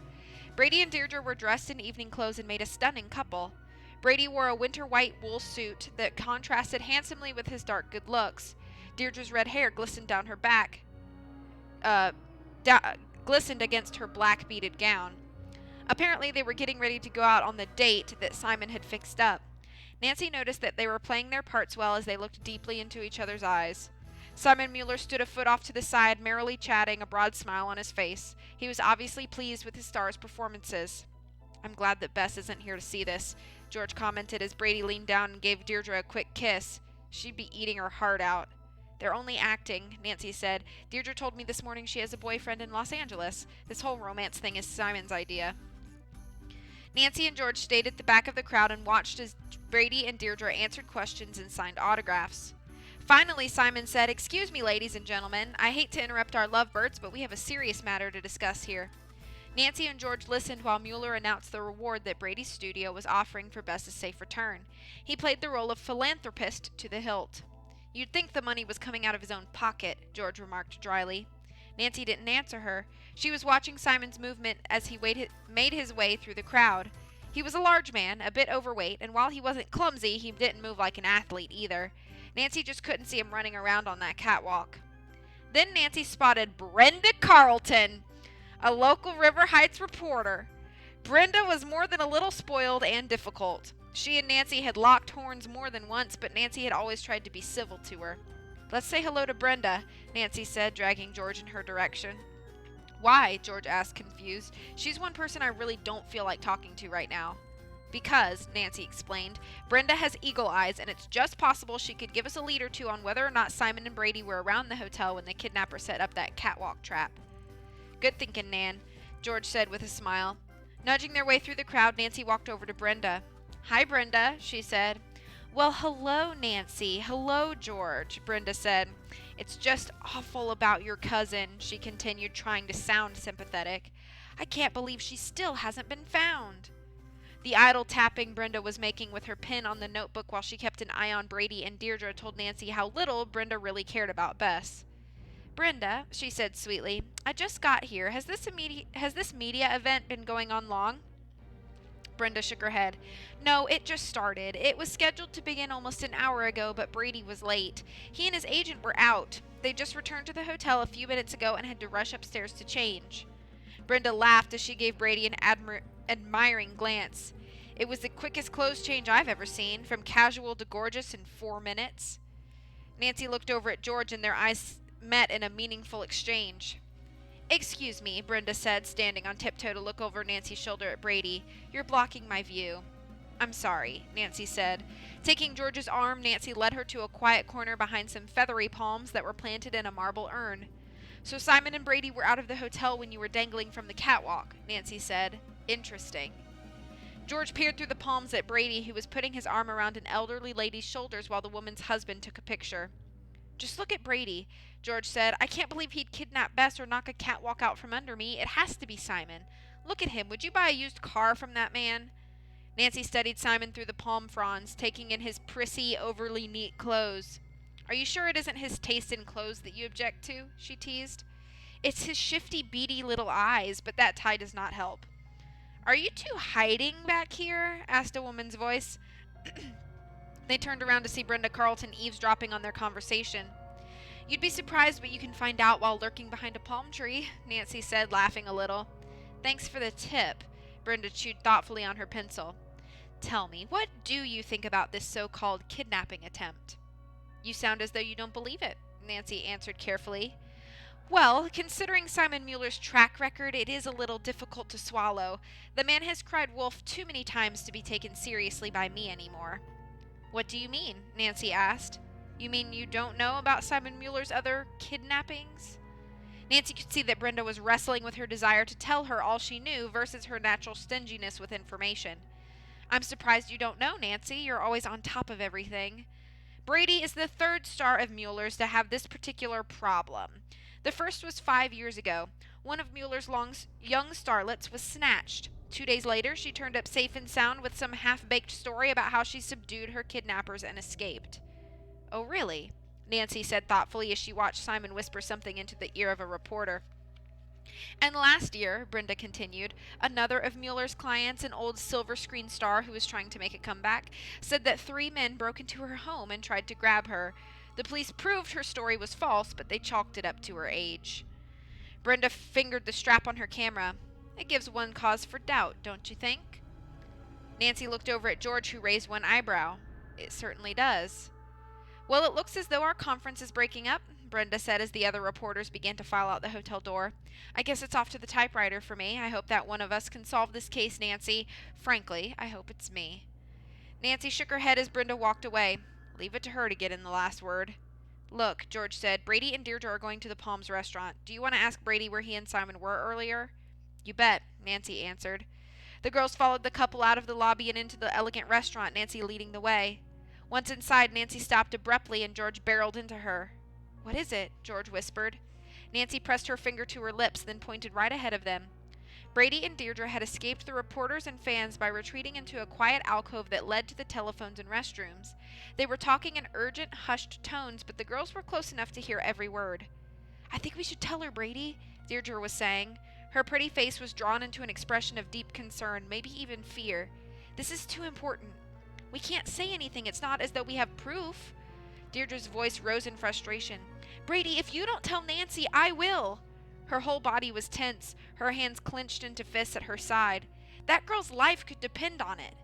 Brady and Deirdre were dressed in evening clothes and made a stunning couple. Brady wore a winter white wool suit that contrasted handsomely with his dark good looks. Deirdre's red hair glistened down her back, glistened against her black beaded gown. Apparently, they were getting ready to go out on the date that Simon had fixed up. Nancy noticed that they were playing their parts well as they looked deeply into each other's eyes. Simon Mueller stood a foot off to the side, merrily chatting, a broad smile on his face. He was obviously pleased with his star's performances. "I'm glad that Bess isn't here to see this," George commented as Brady leaned down and gave Deirdre a quick kiss. "She'd be eating her heart out." "They're only acting," Nancy said. "Deirdre told me this morning she has a boyfriend in Los Angeles. This whole romance thing is Simon's idea." Nancy and George stayed at the back of the crowd and watched as Brady and Deirdre answered questions and signed autographs. Finally, Simon said, "Excuse me, ladies and gentlemen. I hate to interrupt our lovebirds, but we have a serious matter to discuss here." Nancy and George listened while Mueller announced the reward that Brady's studio was offering for Bess's safe return. He played the role of philanthropist to the hilt. "You'd think the money was coming out of his own pocket," George remarked dryly. Nancy didn't answer her. She was watching Simon's movement as he made his way through the crowd. He was a large man, a bit overweight, and while he wasn't clumsy, he didn't move like an athlete either. Nancy just couldn't see him running around on that catwalk. Then Nancy spotted Brenda Carlton, a local River Heights reporter. Brenda was more than a little spoiled and difficult. She and Nancy had locked horns more than once, but Nancy had always tried to be civil to her. "Let's say hello to Brenda," Nancy said, dragging George in her direction. "Why?" George asked, confused. "She's one person I really don't feel like talking to right now." "Because," Nancy explained, "Brenda has eagle eyes, and it's just possible she could give us a lead or two on whether or not Simon and Brady were around the hotel when the kidnapper set up that catwalk trap." "Good thinking, Nan," George said with a smile. Nudging their way through the crowd, Nancy walked over to Brenda. "Hi, Brenda," she said. "Well, hello, Nancy. Hello, George," Brenda said. "It's just awful about your cousin," she continued, trying to sound sympathetic. "I can't believe she still hasn't been found." The idle tapping Brenda was making with her pen on the notebook while she kept an eye on Brady and Deirdre told Nancy how little Brenda really cared about Bess. "Brenda," she said sweetly, "I just got here. Has this media event been going on long?" Brenda shook her head. "No, it just started. It was scheduled to begin almost an hour ago, but Brady was late. He and his agent were out. They just returned to the hotel a few minutes ago and had to rush upstairs to change." Brenda laughed as she gave Brady an admiring glance. "It was the quickest clothes change I've ever seen, from casual to gorgeous in 4 minutes. Nancy looked over at George and their eyes met in a meaningful exchange. "Excuse me," Brenda said, standing on tiptoe to look over Nancy's shoulder at Brady. "You're blocking my view." "I'm sorry," Nancy said. Taking George's arm, Nancy led her to a quiet corner behind some feathery palms that were planted in a marble urn. "So Simon and Brady were out of the hotel when you were dangling from the catwalk," Nancy said. "Interesting." George peered through the palms at Brady, who was putting his arm around an elderly lady's shoulders while the woman's husband took a picture. "Just look at Brady," George said. "I can't believe he'd kidnap Bess or knock a catwalk out from under me. It has to be Simon. Look at him. Would you buy a used car from that man?" Nancy studied Simon through the palm fronds, taking in his prissy, overly neat clothes. "Are you sure it isn't his taste in clothes that you object to?" she teased. "It's his shifty, beady little eyes, but that tie does not help." "Are you two hiding back here?" asked a woman's voice. They turned around to see Brenda Carlton eavesdropping on their conversation. "You'd be surprised what you can find out while lurking behind a palm tree," Nancy said, laughing a little. "Thanks for the tip." Brenda chewed thoughtfully on her pencil. "Tell me, what do you think about this so-called kidnapping attempt?" "You sound as though you don't believe it," Nancy answered carefully. "Well, considering Simon Mueller's track record, it is a little difficult to swallow. The man has cried wolf too many times to be taken seriously by me anymore." "What do you mean?" Nancy asked. "You mean you don't know about Simon Mueller's other kidnappings?" Nancy could see that Brenda was wrestling with her desire to tell her all she knew versus her natural stinginess with information. "I'm surprised you don't know, Nancy. You're always on top of everything." Brady is the third star of Mueller's to have this particular problem. The first was 5 years ago. One of Mueller's young starlets was snatched. 2 days later, she turned up safe and sound with some half-baked story about how she subdued her kidnappers and escaped. Oh, really? Nancy said thoughtfully as she watched Simon whisper something into the ear of a reporter. And last year, Brenda continued, another of Mueller's clients, an old silver screen star who was trying to make a comeback, said that 3 men broke into her home and tried to grab her. The police proved her story was false, but they chalked it up to her age. Brenda fingered the strap on her camera. It gives one cause for doubt, don't you think? Nancy looked over at George, who raised one eyebrow. It certainly does. Well, it looks as though our conference is breaking up, Brenda said as the other reporters began to file out the hotel door. I guess it's off to the typewriter for me. I hope that one of us can solve this case, Nancy. Frankly, I hope it's me. Nancy shook her head as Brenda walked away. Leave it to her to get in the last word. Look, George said, Brady and Deirdre are going to the Palms restaurant. Do you want to ask Brady where he and Simon were earlier? You bet, Nancy answered. The girls followed the couple out of the lobby and into the elegant restaurant, Nancy leading the way. Once inside, Nancy stopped abruptly and George barreled into her. What is it? George whispered. Nancy pressed her finger to her lips, then pointed right ahead of them. Brady and Deirdre had escaped the reporters and fans by retreating into a quiet alcove that led to the telephones and restrooms. They were talking in urgent, hushed tones, but the girls were close enough to hear every word. I think we should tell her, Brady, Deirdre was saying. Her pretty face was drawn into an expression of deep concern, maybe even fear. This is too important. We can't say anything. It's not as though we have proof. Deirdre's voice rose in frustration. Brady, if you don't tell Nancy, I will. Her whole body was tense, her hands clenched into fists at her side. That girl's life could depend on it.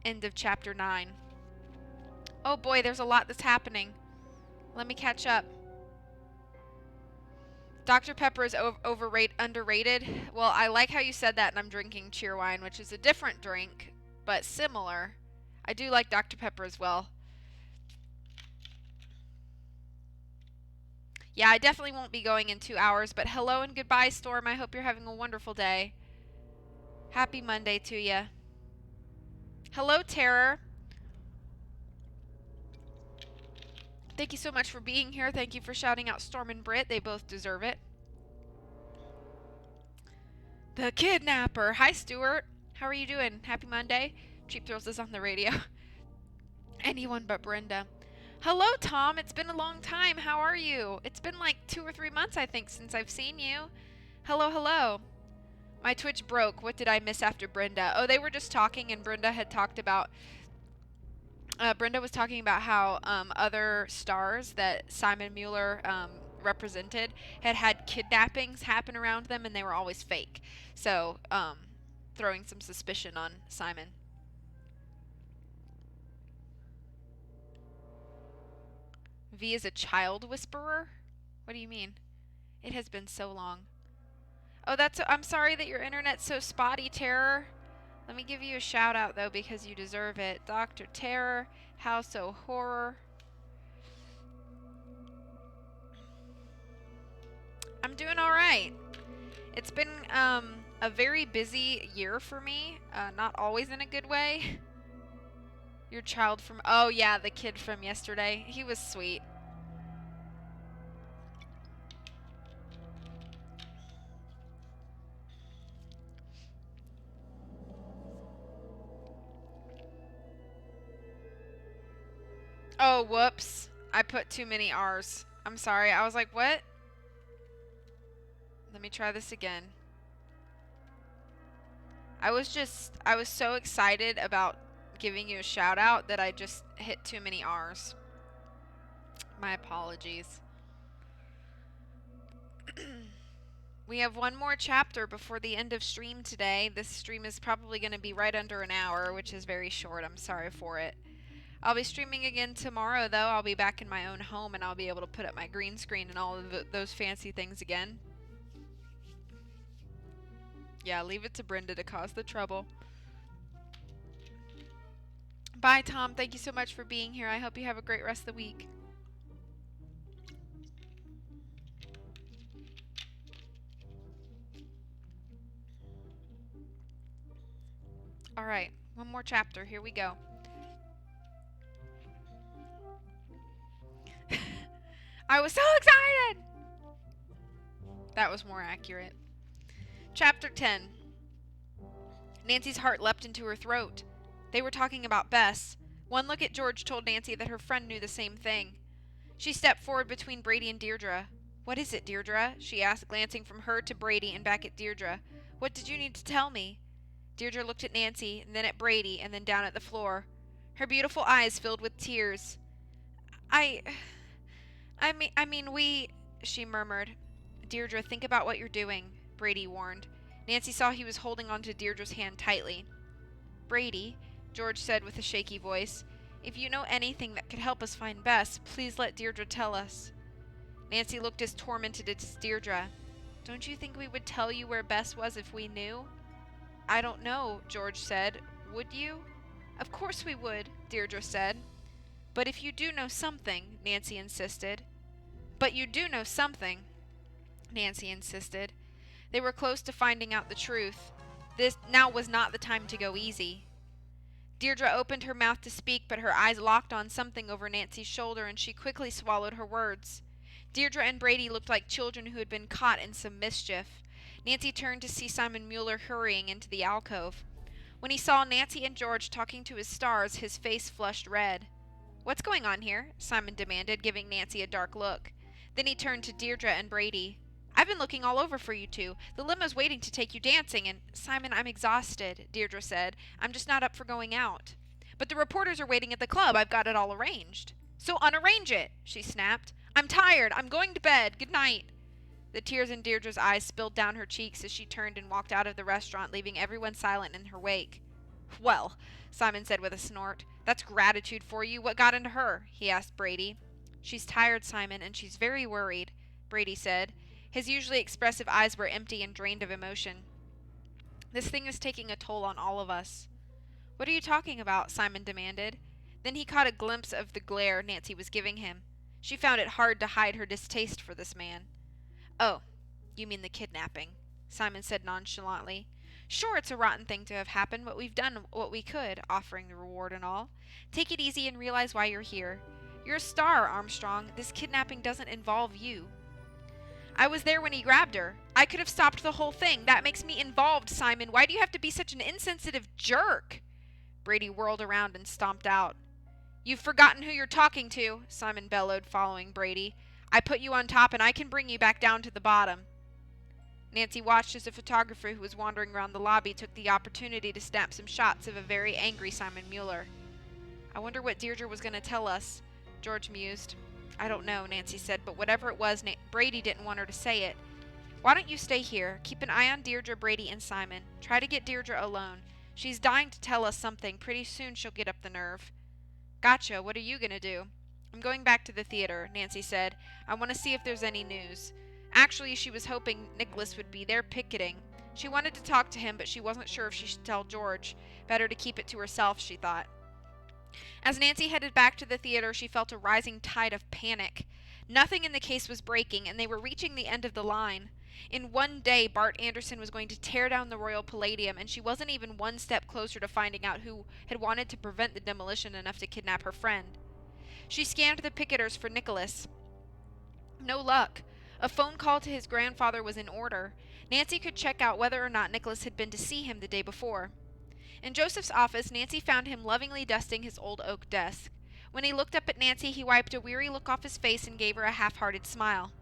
End of chapter 9. Oh boy, there's a lot that's happening. Let me catch up. Dr. Pepper is underrated. Well, I like how you said that, and I'm drinking Cheerwine, which is a different drink, but similar. I do like Dr. Pepper as well. Yeah, I definitely won't be going in 2 hours, but hello and goodbye, Storm. I hope you're having a wonderful day. Happy Monday to you. Hello, Terror. Thank you so much for being here. Thank you for shouting out Storm and Britt. They both deserve it. The Kidnapper. Hi, Stuart. How are you doing? Happy Monday. Cheap Thrills is on the radio. Anyone but Brenda. Hello, Tom. It's been a long time. How are you? It's been like 2 or 3 months, I think, since I've seen you. Hello, hello. My Twitch broke. What did I miss after Brenda? Oh, they were just talking, and Brenda had talked about... Brenda was talking about how other stars that Simon Mueller represented had kidnappings happen around them, and they were always fake. So, throwing some suspicion on Simon. V is a child whisperer? What do you mean? It has been so long. Oh, I'm sorry that your internet's so spotty, Terror. Let me give you a shout out, though, because you deserve it. Dr. Terror, House of Horror. I'm doing alright. It's been a very busy year for me. Not always in a good way. Your child from... Oh, yeah, the kid from yesterday. He was sweet. Oh, whoops. I put too many R's. I'm sorry. I was like, what? Let me try this again. I was so excited about giving you a shout out that I just hit too many R's. My apologies. We have one more chapter before the end of stream today. This stream is probably going to be right under an hour, which is very short. I'm sorry for it. I'll be streaming again tomorrow, though. I'll be back in my own home, and I'll be able to put up my green screen and all of those fancy things again. Yeah, leave it to Brenda to cause the trouble. Bye, Tom. Thank you so much for being here. I hope you have a great rest of the week. Alright, one more chapter. Here we go. I was so excited! That was more accurate. Chapter 10. Nancy's heart leapt into her throat. They were talking about Bess. One look at George told Nancy that her friend knew the same thing. She stepped forward between Brady and Deirdre. "What is it, Deirdre?" she asked, glancing from her to Brady and back at Deirdre. "What did you need to tell me?" Deirdre looked at Nancy, and then at Brady, and then down at the floor. Her beautiful eyes filled with tears. I mean, we," she murmured. "Deirdre, think about what you're doing," Brady warned. Nancy saw he was holding onto Deirdre's hand tightly. "Brady," George said with a shaky voice, "if you know anything that could help us find Bess, please let Deirdre tell us." Nancy looked as tormented as Deirdre. "Don't you think we would tell you where Bess was if we knew?" "I don't know," George said. "Would you?" "Of course we would," Deirdre said. "But if you do know something," Nancy insisted. "But you do know something," Nancy insisted. They were close to finding out the truth. This now was not the time to go easy. Deirdre opened her mouth to speak, but her eyes locked on something over Nancy's shoulder, and she quickly swallowed her words. Deirdre and Brady looked like children who had been caught in some mischief. Nancy turned to see Simon Mueller hurrying into the alcove. When he saw Nancy and George talking to his stars, his face flushed red. "What's going on here?" Simon demanded, giving Nancy a dark look. Then he turned to Deirdre and Brady. "I've been looking all over for you two. The limo's waiting to take you dancing, and—" "Simon, I'm exhausted," Deirdre said. "I'm just not up for going out." "But the reporters are waiting at the club. I've got it all arranged." "So unarrange it," she snapped. "I'm tired. I'm going to bed. Good night." The tears in Deirdre's eyes spilled down her cheeks as she turned and walked out of the restaurant, leaving everyone silent in her wake. "Well," Simon said with a snort, "that's gratitude for you. What got into her?" he asked Brady. "She's tired, Simon, and she's very worried," Brady said. His usually expressive eyes were empty and drained of emotion. "This thing is taking a toll on all of us." "What are you talking about?" Simon demanded. Then he caught a glimpse of the glare Nancy was giving him. She found it hard to hide her distaste for this man. "Oh, you mean the kidnapping," Simon said nonchalantly. "Sure, it's a rotten thing to have happened, but we've done what we could, offering the reward and all. Take it easy and realize why you're here. You're a star, Armstrong. This kidnapping doesn't involve you." "I was there when he grabbed her. I could have stopped the whole thing. That makes me involved, Simon. Why do you have to be such an insensitive jerk?" Brady whirled around and stomped out. "You've forgotten who you're talking to," Simon bellowed, following Brady. "I put you on top, and I can bring you back down to the bottom." Nancy watched as a photographer who was wandering around the lobby took the opportunity to snap some shots of a very angry Simon Mueller. "I wonder what Deirdre was going to tell us," George mused. "I don't know," Nancy said, "but whatever it was, Brady didn't want her to say it. Why don't you stay here? Keep an eye on Deirdre, Brady, and Simon. Try to get Deirdre alone. She's dying to tell us something. Pretty soon she'll get up the nerve." "Gotcha. What are you going to do?" "I'm going back to the theater," Nancy said. "I want to see if there's any news." Actually, she was hoping Nicholas would be there picketing. She wanted to talk to him, but she wasn't sure if she should tell George. Better to keep it to herself, she thought. As Nancy headed back to the theater, she felt a rising tide of panic. Nothing in the case was breaking, and they were reaching the end of the line. In one day, Bart Anderson was going to tear down the Royal Palladium, and she wasn't even one step closer to finding out who had wanted to prevent the demolition enough to kidnap her friend. She scanned the picketers for Nicholas. No luck. A phone call to his grandfather was in order. Nancy could check out whether or not Nicholas had been to see him the day before. In Joseph's office, Nancy found him lovingly dusting his old oak desk. When he looked up at Nancy, he wiped a weary look off his face and gave her a half-hearted smile.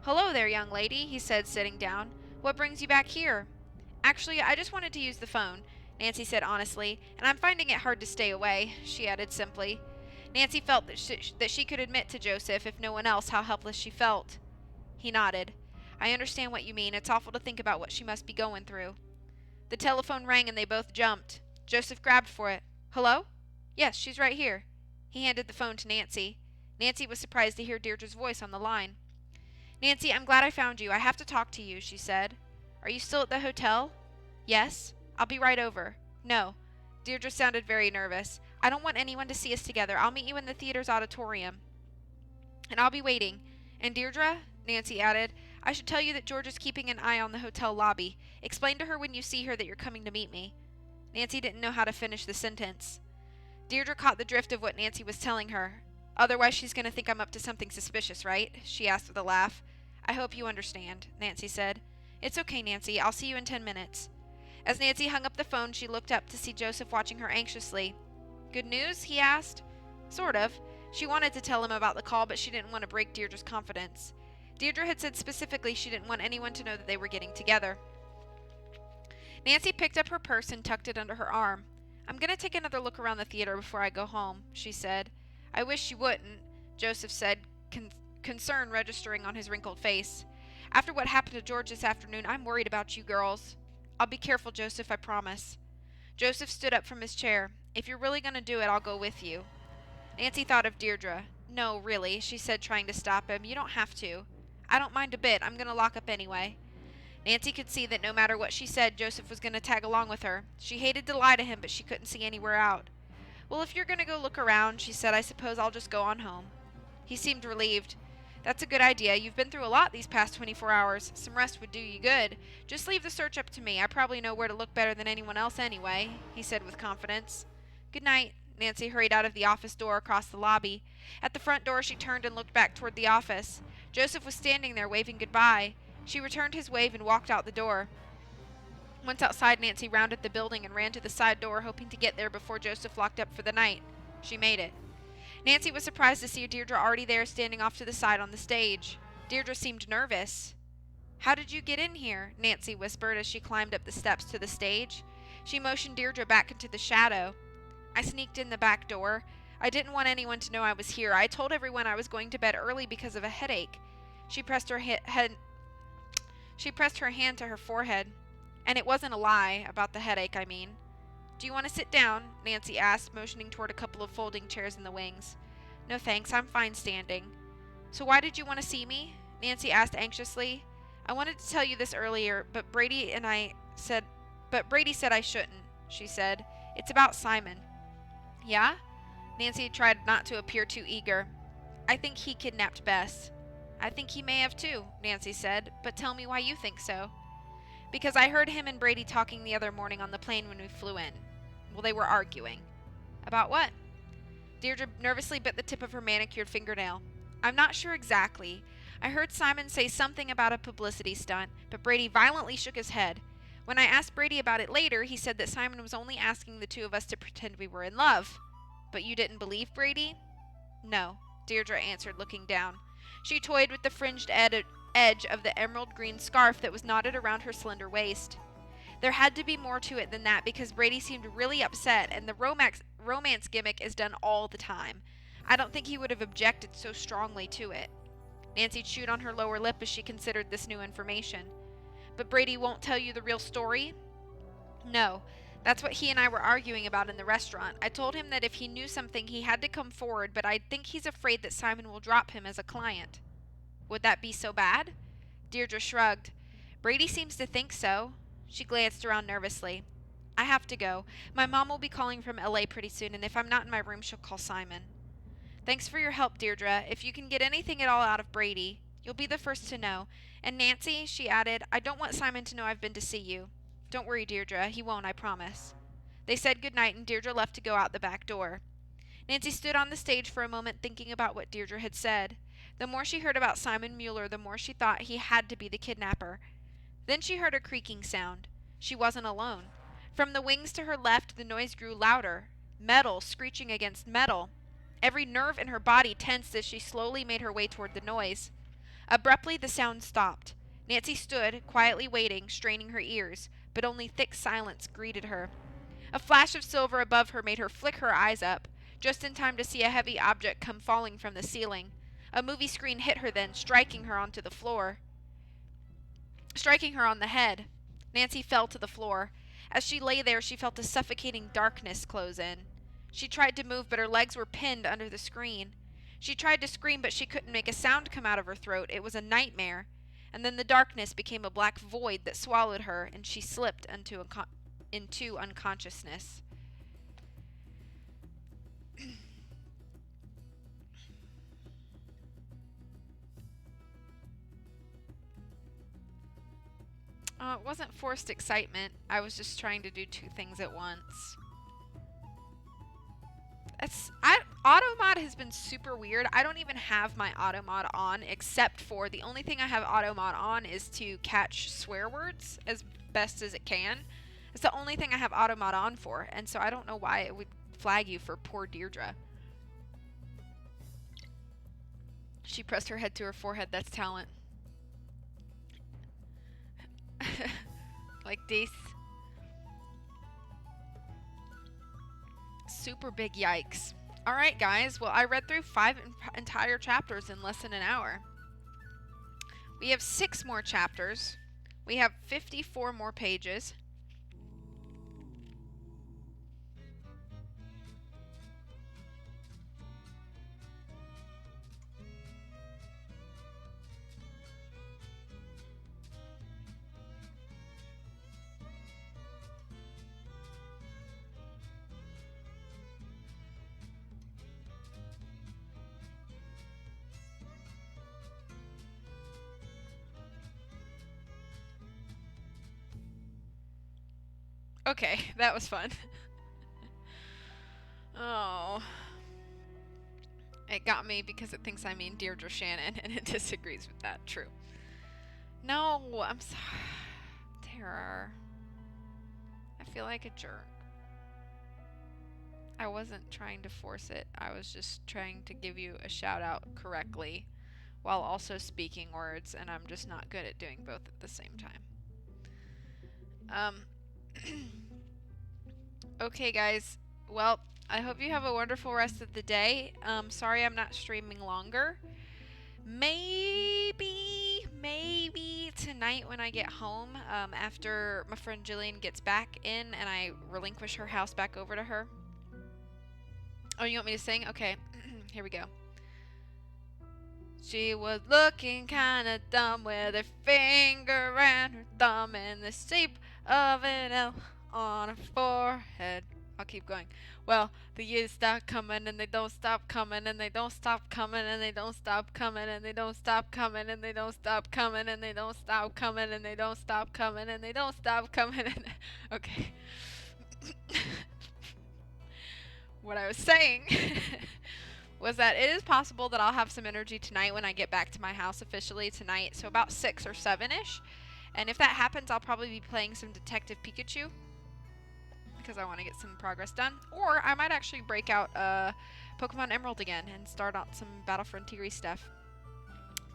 "Hello there, young lady," he said, sitting down. "What brings you back here?" "Actually, I just wanted to use the phone," Nancy said honestly, "and I'm finding it hard to stay away," she added simply. Nancy felt that she could admit to Joseph, if no one else, how helpless she felt. He nodded. "I understand what you mean. It's awful to think about what she must be going through." The telephone rang and they both jumped. Joseph grabbed for it. "Hello?" "Yes, she's right here." He handed the phone to Nancy. Nancy was surprised to hear Deirdre's voice on the line. "Nancy, I'm glad I found you. I have to talk to you," she said. "Are you still at the hotel?" "Yes." "I'll be right over." "No." Deirdre sounded very nervous. "I don't want anyone to see us together. I'll meet you in the theater's auditorium." "And I'll be waiting. And Deirdre," Nancy added, "I should tell you that George is keeping an eye on the hotel lobby. Explain to her when you see her that you're coming to meet me." Nancy didn't know how to finish the sentence. Deirdre caught the drift of what Nancy was telling her. Otherwise she's going to think I'm up to something suspicious, right? She asked with a laugh. I hope you understand, Nancy said. It's okay, Nancy. I'll see you in 10 minutes. As Nancy hung up the phone, she looked up to see Joseph watching her anxiously. Good news? He asked. Sort of. She wanted to tell him about the call, but she didn't want to break Deirdre's confidence. Deirdre had said specifically she didn't want anyone to know that they were getting together. Nancy picked up her purse and tucked it under her arm. I'm going to take another look around the theater before I go home, she said. I wish you wouldn't, Joseph said, concern registering on his wrinkled face. After what happened to George this afternoon, I'm worried about you girls. I'll be careful, Joseph, I promise. Joseph stood up from his chair. If you're really going to do it, I'll go with you. Nancy thought of Deirdre. No, really, she said, trying to stop him. You don't have to. I don't mind a bit. I'm going to lock up anyway. Nancy could see that no matter what she said, Joseph was going to tag along with her. She hated to lie to him, but she couldn't see anywhere out. Well, if you're going to go look around, she said, I suppose I'll just go on home. He seemed relieved. That's a good idea. You've been through a lot these past 24 hours. Some rest would do you good. Just leave the search up to me. I probably know where to look better than anyone else anyway, he said with confidence. Good night. Nancy hurried out of the office door across the lobby. At the front door, she turned and looked back toward the office. Joseph was standing there waving goodbye. She returned his wave and walked out the door. Once outside, Nancy rounded the building and ran to the side door, hoping to get there before Joseph locked up for the night. She made it. Nancy was surprised to see Deirdre already there, standing off to the side on the stage. Deirdre seemed nervous. How did you get in here? Nancy whispered as she climbed up the steps to the stage. She motioned Deirdre back into the shadow. I sneaked in the back door. I didn't want anyone to know I was here. I told everyone I was going to bed early because of a headache. She pressed her hand to her forehead. And it wasn't a lie, about the headache, I mean. Do you want to sit down? Nancy asked, motioning toward a couple of folding chairs in the wings. No thanks, I'm fine standing. So why did you want to see me? Nancy asked anxiously. I wanted to tell you this earlier, but Brady said I shouldn't, she said. It's about Simon. Yeah? Nancy tried not to appear too eager. I think he kidnapped Bess. I think he may have too, Nancy said, but tell me why you think so. Because I heard him and Brady talking the other morning on the plane when we flew in. Well, they were arguing. About what? Deirdre nervously bit the tip of her manicured fingernail. I'm not sure exactly. I heard Simon say something about a publicity stunt, but Brady violently shook his head. When I asked Brady about it later, he said that Simon was only asking the two of us to pretend we were in love. But you didn't believe Brady? No, Deirdre answered, looking down. She toyed with the fringed edge of the emerald green scarf that was knotted around her slender waist. There had to be more to it than that, because Brady seemed really upset, and the romance gimmick is done all the time. I don't think he would have objected so strongly to it. Nancy chewed on her lower lip as she considered this new information. But Brady won't tell you the real story? No. That's what he and I were arguing about in the restaurant. I told him that if he knew something, he had to come forward, but I think he's afraid that Simon will drop him as a client. Would that be so bad? Deirdre shrugged. Brady seems to think so. She glanced around nervously. I have to go. My mom will be calling from LA pretty soon, and if I'm not in my room, she'll call Simon. Thanks for your help, Deirdre. If you can get anything at all out of Brady, you'll be the first to know. And Nancy, she added, I don't want Simon to know I've been to see you. Don't worry, Deirdre. He won't, I promise. They said goodnight, and Deirdre left to go out the back door. Nancy stood on the stage for a moment thinking about what Deirdre had said. The more she heard about Simon Mueller, the more she thought he had to be the kidnapper. Then she heard a creaking sound. She wasn't alone. From the wings to her left, the noise grew louder. Metal screeching against metal. Every nerve in her body tensed as she slowly made her way toward the noise. Abruptly, the sound stopped. Nancy stood, quietly waiting, straining her ears, but only thick silence greeted her. A flash of silver above her made her flick her eyes up, just in time to see a heavy object come falling from the ceiling. A movie screen hit her then, striking her on the head. Nancy fell to the floor. As she lay there, she felt a suffocating darkness close in. She tried to move, but her legs were pinned under the screen. She tried to scream, but she couldn't make a sound come out of her throat. It was a nightmare. And then the darkness became a black void that swallowed her, and she slipped into unconsciousness. It wasn't forced excitement. I was just trying to do two things at once. Automod has been super weird. I don't even have my Automod on, except for the only thing I have Automod on is to catch swear words as best as it can. It's the only thing I have Automod on for, and so I don't know why it would flag you for poor Deirdre. She pressed her head to her forehead. That's talent. Like this. Super big yikes. Alright, guys. Well, I read through 5 entire chapters in less than an hour. We have 6 more chapters. We have 54 more pages. Okay, that was fun. Oh. It got me because it thinks I mean Deirdre Shannon, and it disagrees with that. True. No, I'm sorry. Terror. I feel like a jerk. I wasn't trying to force it. I was just trying to give you a shout out correctly while also speaking words, and I'm just not good at doing both at the same time. Okay, guys. Well, I hope you have a wonderful rest of the day. Sorry I'm not streaming longer. Maybe tonight when I get home, after my friend Jillian gets back in and I relinquish her house back over to her. Oh, you want me to sing? Okay, here we go. She was looking kinda dumb with her finger and her thumb in the shape of an L on her forehead. I'll keep going. Well, the years start coming and they don't stop coming and they don't stop coming and they don't stop coming and they don't stop coming and they don't stop coming and they don't stop coming and they don't stop coming and they don't stop coming and okay. What I was saying was that it is possible that I'll have some energy tonight when I get back to my house officially tonight, so about 6 or 7-ish. And if that happens, I'll probably be playing some Detective Pikachu because I want to get some progress done. Or I might actually break out Pokemon Emerald again and start on some Battle Frontier stuff.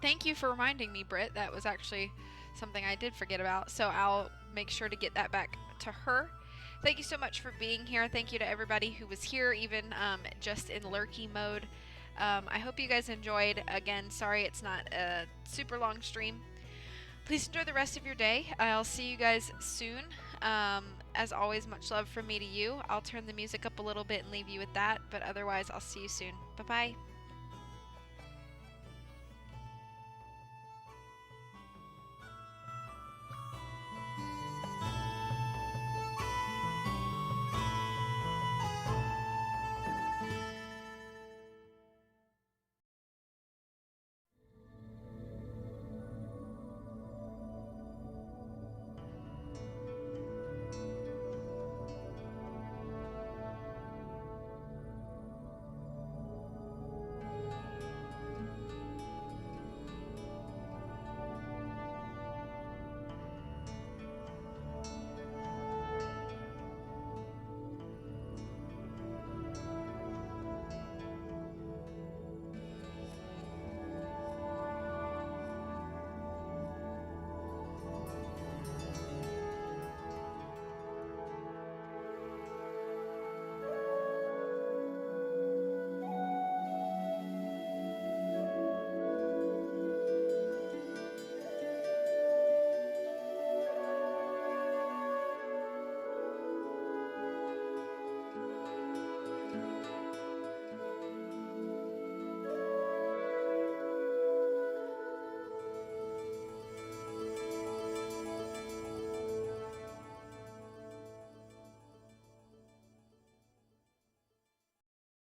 Thank you for reminding me, Britt. That was actually something I did forget about, so I'll make sure to get that back to her. Thank you so much for being here. Thank you to everybody who was here, even just in lurky mode. I hope you guys enjoyed. Again, sorry it's not a super long stream. Please enjoy the rest of your day. I'll see you guys soon. As always, much love from me to you. I'll turn the music up a little bit and leave you with that, but otherwise, I'll see you soon. Bye-bye.